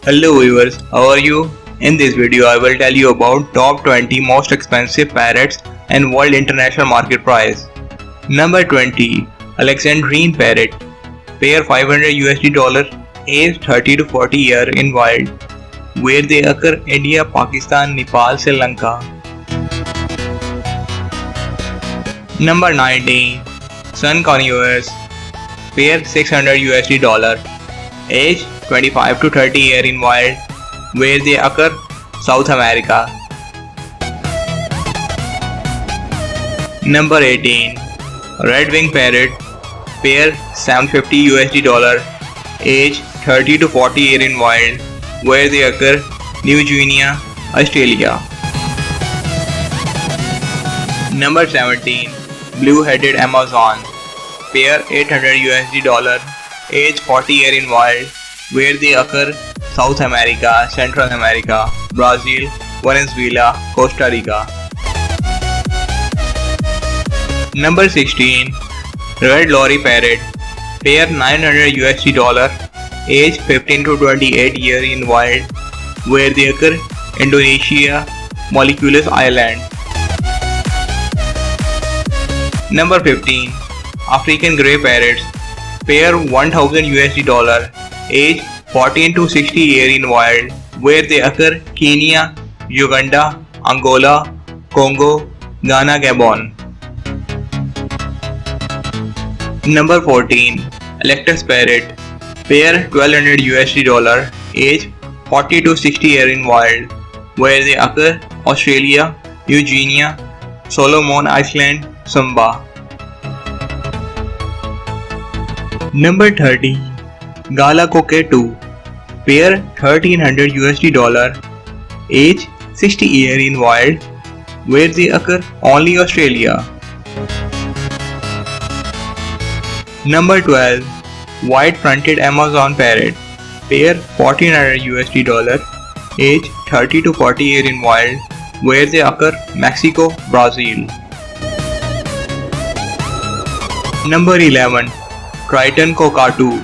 Hello viewers, how are you? In this video I will tell you about top 20 most expensive parrots and world international market price. Number 20. Alexandrine parrot. Pair $500 age 30 to 40 year in wild, where they occur India, Pakistan, Nepal, Sri Lanka. Number 19. Sun conures. Pair $600, age 25 to 30 year in wild, where they occur South America. Number 18. Red wing parrot. Pair $750, age 30 to 40 year in wild, where they occur New Guinea, Australia. Number 17. Blue-headed Amazon. Pair $800, age 40 year in wild, where they occur South America, Central America, Brazil, Venezuela, Costa Rica. Number 16. Red lorry parrot. Pair $900, age 15 to 28 year in wild, where they occur Indonesia, Molucas Island. Number 15. African grey parrots. Pair $1,000, age 14 to 60 year in wild, where they occur Kenya, Uganda, Angola, Congo, Ghana, Gabon. Number 14. Electus parrot. Pair $1,200, age 40 to 60 year in wild, where they occur Australia, New Guinea, Solomon Island, Sumba. Number 13. Gala cockatoo. Pair $1,300, age 60 year in wild, where they occur only Australia. Number 12. White fronted Amazon parrot. Pair $1,400, age 30 to 40 year in wild, where they occur Mexico, Brazil. Number 11. Triton cockatoo.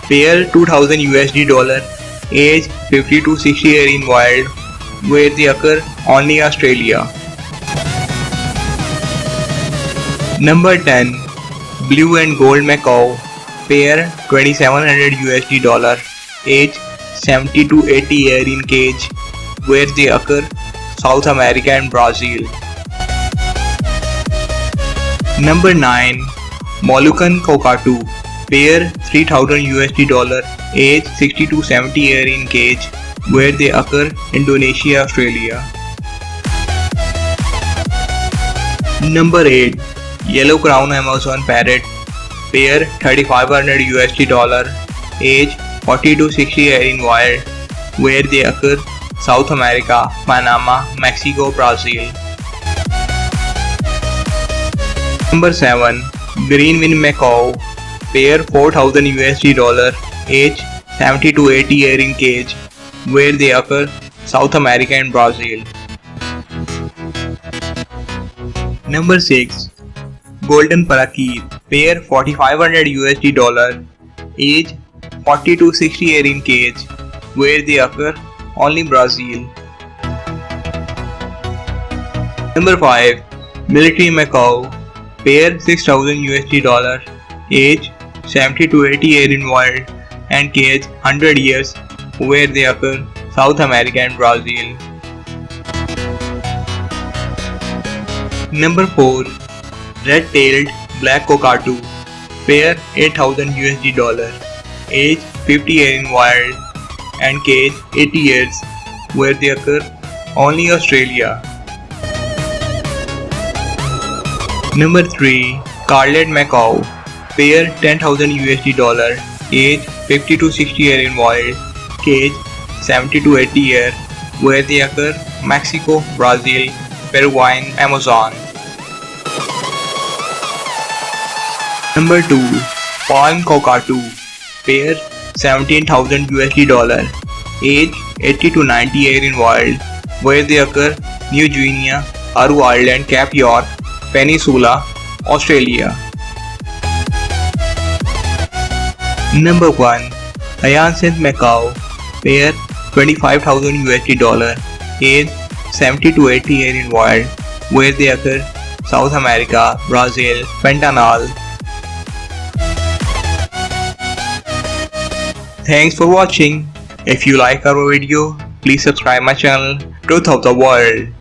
Pair $2,000, age 50 to 60 year in wild, where they occur only Australia. Number 10. Blue and gold macaw. Pair $2,700, age 70 to 80 year in cage, where they occur South America and Brazil. Number 9. Moluccan cockatoo. Pair $3,000, age 60 to 70 year in cage, where they occur Indonesia, Australia. Number 8. Yellow crown Amazon parrot. Pair $3,500, age 40 to 60 year in wild, where they occur South America, Panama, Mexico, Brazil. Number 7. Green wing macaw. Pair $4,000, age 70 to 80 year in cage, where they occur South America and Brazil. Number 6. Golden parakeet. Pair $4,500, age 40 to 60 year in cage, where they occur only Brazil. Number 5. Military macaw. Pair $6,000, age 70 to 80 year in wild and cage 100 years, where they occur South America and Brazil. Number 4. Red-tailed black cockatoo. Pair $8,000, age 50 year in wild and cage 80 years, where they occur only Australia. Number 3. Scarlet macaw. Pair $10,000, age 50 to 60 year in wild, cage 70 to 80 year, where they occur Mexico, Brazil, Peru and Amazon. Number 2. Palm cockatoo. Pair $17,000, age 80 to 90 year in wild, where they occur New Guinea, Aru Island, Cape York, Peninsula, Australia. Number 1. Hyacinth macaw. Pair 25,000 USD dollar. Age 70 to 80 years in wild, where they occur South America, Brazil, Pantanal. Thanks for watching. If you like our video, please subscribe my channel, Truth of the World.